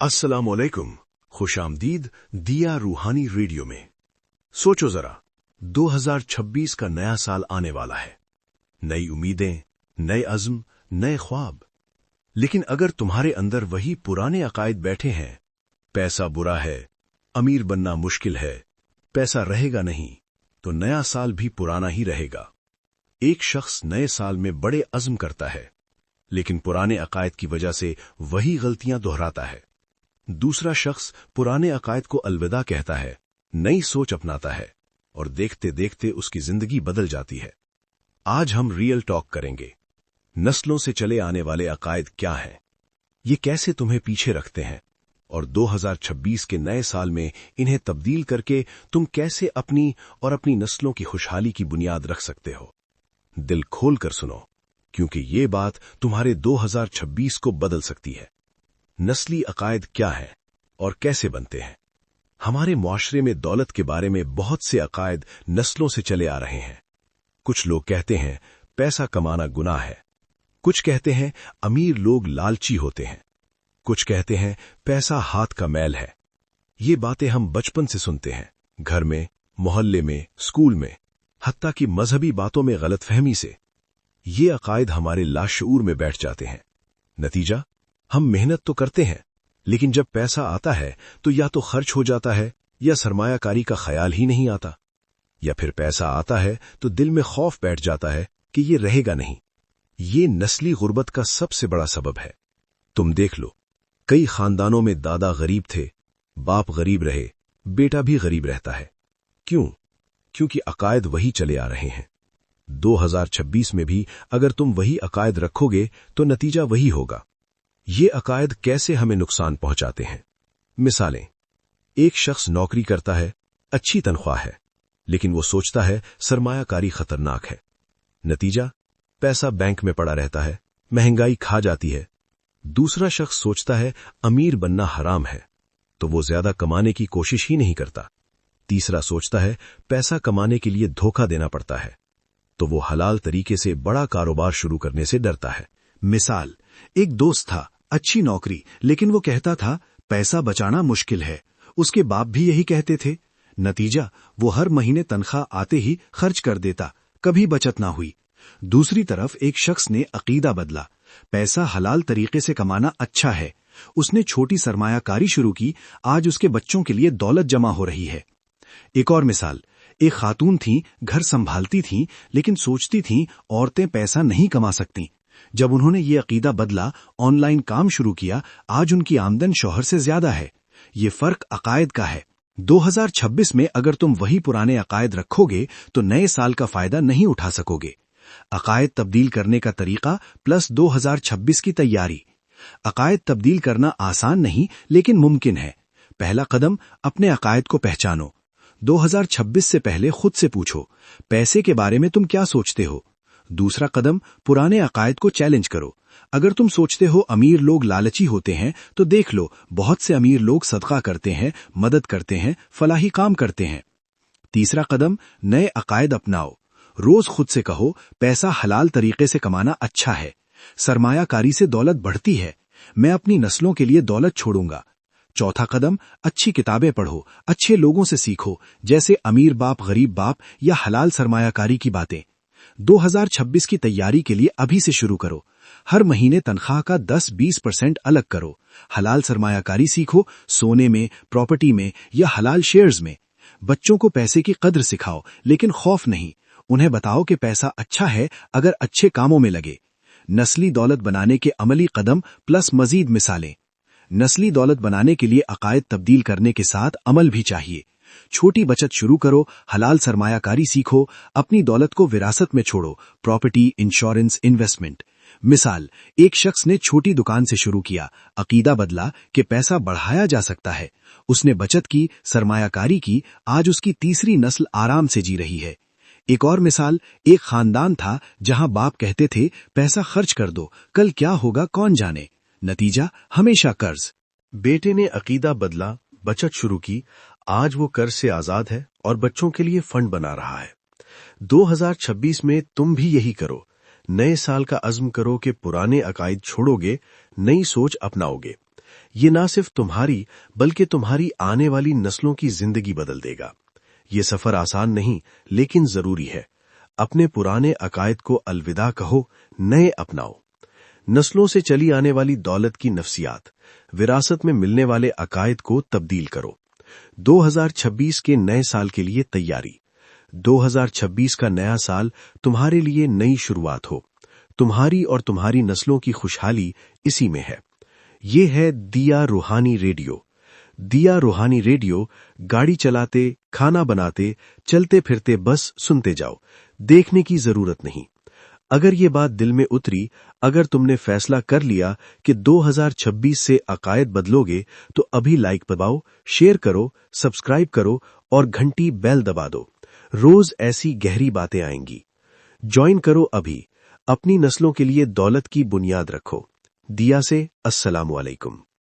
अस्सलाम वालेकुम, खुश आमदीद दिया रूहानी रेडियो में। सोचो जरा, 2026 का नया साल आने वाला है। नई उम्मीदें, नए अज़्म, नए ख्वाब। लेकिन अगर तुम्हारे अंदर वही पुराने अकायद बैठे हैं, पैसा बुरा है, अमीर बनना मुश्किल है, पैसा रहेगा नहीं, तो नया साल भी पुराना ही रहेगा। एक शख्स नए साल में बड़े अज़्म करता है, लेकिन पुराने अकायद की वजह से वही गलतियां दोहराता है। दूसरा शख्स पुराने अकायद को अलविदा कहता है, नई सोच अपनाता है, और देखते देखते उसकी जिंदगी बदल जाती है। आज हम रियल टॉक करेंगे। नस्लों से चले आने वाले अकायद क्या हैं, ये कैसे तुम्हें पीछे रखते हैं, और 2026 के नए साल में इन्हें तब्दील करके तुम कैसे अपनी और अपनी नस्लों की खुशहाली की बुनियाद रख सकते हो। दिल खोल कर सुनो, क्योंकि ये बात तुम्हारे 2026 को बदल सकती है। नस्ली अकायद क्या है और कैसे बनते हैं? हमारे मुआशरे में दौलत के बारे में बहुत से अकायद नस्लों से चले आ रहे हैं। कुछ लोग कहते हैं पैसा कमाना गुनाह है, कुछ कहते हैं अमीर लोग लालची होते हैं, कुछ कहते हैं पैसा हाथ का मैल है। ये बातें हम बचपन से सुनते हैं, घर में, मोहल्ले में, स्कूल में, हत्ता कि मजहबी बातों में गलतफहमी से। ये अकायद हमारे लाशऊर में बैठ जाते हैं। नतीजा, हम मेहनत तो करते हैं, लेकिन जब पैसा आता है तो या तो खर्च हो जाता है, या सरमायाकारी का ख्याल ही नहीं आता, या फिर पैसा आता है तो दिल में खौफ बैठ जाता है कि ये रहेगा नहीं। ये नस्ली गुर्बत का सबसे बड़ा सबब है। तुम देख लो, कई खानदानों में दादा गरीब थे, बाप गरीब रहे, बेटा भी गरीब रहता है। क्यों? क्योंकि अकायद वही चले आ रहे हैं। 2026 में भी अगर तुम वही अकायद रखोगे तो नतीजा वही होगा। ये अकायद कैसे हमें नुकसान पहुंचाते हैं? मिसालें, एक शख्स नौकरी करता है, अच्छी तनख्वाह है, लेकिन वो सोचता है सरमायाकारी खतरनाक है। नतीजा, पैसा बैंक में पड़ा रहता है, महंगाई खा जाती है। दूसरा शख्स सोचता है अमीर बनना हराम है, तो वो ज्यादा कमाने की कोशिश ही नहीं करता। तीसरा सोचता है पैसा कमाने के लिए धोखा देना पड़ता है, तो वो हलाल तरीके से बड़ा कारोबार शुरू करने से डरता है। मिसाल, एक दोस्त था, अच्छी नौकरी, लेकिन वो कहता था पैसा बचाना मुश्किल है। उसके बाप भी यही कहते थे। नतीजा, वो हर महीने तनख्वाह आते ही खर्च कर देता, कभी बचत ना हुई। दूसरी तरफ एक शख्स ने अकीदा बदला, पैसा हलाल तरीके से कमाना अच्छा है। उसने छोटी सरमायाकारी शुरू की, आज उसके बच्चों के लिए दौलत जमा हो रही है। एक और मिसाल, एक खातून थी, घर संभालती थी, लेकिन सोचती थी औरतें पैसा नहीं कमा सकती। जब उन्होंने ये अकीदा बदला, ऑनलाइन काम शुरू किया, आज उनकी आमदन शौहर से ज्यादा है। ये फर्क अकायद का है। 2026 में अगर तुम वही पुराने अकायद रखोगे तो नए साल का फायदा नहीं उठा सकोगे। अकायद तब्दील करने का तरीका प्लस 2026 की तैयारी। अकायद तब्दील करना आसान नहीं, लेकिन मुमकिन है। पहला कदम, अपने अकायद को पहचानो। 2026 से पहले खुद से पूछो, पैसे के बारे में तुम क्या सोचते हो? दूसरा कदम, पुराने अकायद को चैलेंज करो। अगर तुम सोचते हो अमीर लोग लालची होते हैं, तो देख लो, बहुत से अमीर लोग सदका करते हैं, मदद करते हैं, फलाही काम करते हैं। तीसरा कदम, नए अकायद अपनाओ। रोज खुद से कहो, पैसा हलाल तरीके से कमाना अच्छा है, सरमायाकारी से दौलत बढ़ती है, मैं अपनी नस्लों के लिए दौलत छोड़ूंगा। चौथा कदम, अच्छी किताबें पढ़ो, अच्छे लोगों से सीखो, जैसे अमीर बाप गरीब बाप या हलाल सरमायाकारी की बातें। 2026 की तैयारी के लिए अभी से शुरू करो। हर महीने तनख्वाह का 10-20% अलग करो। हलाल सरमायाकारी सीखो, सोने में, प्रॉपर्टी में या हलाल शेयर्स में। बच्चों को पैसे की कद्र सिखाओ, लेकिन खौफ नहीं। उन्हें बताओ कि पैसा अच्छा है अगर अच्छे कामों में लगे। नस्ली दौलत बनाने के अमली कदम प्लस मजीद मिसालें। नस्ली दौलत बनाने के लिए अकायद तब्दील करने के साथ अमल भी चाहिए। छोटी बचत शुरू करो, हलाल सरमायाकारी सीखो, अपनी दौलत को विरासत में छोड़ो, प्रॉपर्टी, इंश्योरेंस, इन्वेस्टमेंट। मिसाल, एक शख्स ने छोटी दुकान से शुरू किया, अकीदा बदला कि पैसा बढ़ाया जा सकता है। उसने बचत की, सरमायाकारी की, आज उसकी तीसरी नस्ल आराम से जी रही है। एक और मिसाल, एक खानदान था जहां बाप कहते थे पैसा खर्च कर दो, कल क्या होगा कौन जाने। नतीजा, हमेशा कर्ज। बेटे ने अकीदा बदला, बचत शुरू की, आज वो कर्ज से आजाद है और बच्चों के लिए फंड बना रहा है। 2026 में तुम भी यही करो। नए साल का अज़्म करो कि पुराने अकायद छोड़ोगे, नई सोच अपनाओगे। یہ نہ صرف تمہاری بلکہ تمہاری آنے والی نسلوں کی زندگی بدل دے گا۔ یہ سفر آسان نہیں لیکن ضروری ہے۔ اپنے پرانے عقائد کو الوداع کہو، نئے اپناؤ۔ نسلوں سے چلی آنے والی دولت کی نفسیات، وراثت میں ملنے والے عقائد کو تبدیل کرو۔ 2026 کے نئے سال کے لیے تیاری۔ 2026 کا نیا سال تمہارے لیے نئی شروعات ہو۔ تمہاری اور تمہاری نسلوں کی خوشحالی اسی میں ہے۔ یہ ہے دیا روحانی ریڈیو۔ دیا روحانی ریڈیو گاڑی چلاتے، کھانا بناتے، چلتے پھرتے بس سنتے جاؤ، دیکھنے کی ضرورت نہیں۔ اگر یہ بات دل میں اتری، اگر تم نے فیصلہ کر لیا کہ 2026 سے عقائد بدلو گے، تو ابھی لائک دباؤ، شیئر کرو، سبسکرائب کرو اور گھنٹی بیل دبا دو۔ روز ایسی گہری باتیں آئیں گی۔ جوائن کرو ابھی۔ اپنی نسلوں کے لیے دولت کی بنیاد رکھو۔ دیا سے السلام علیکم۔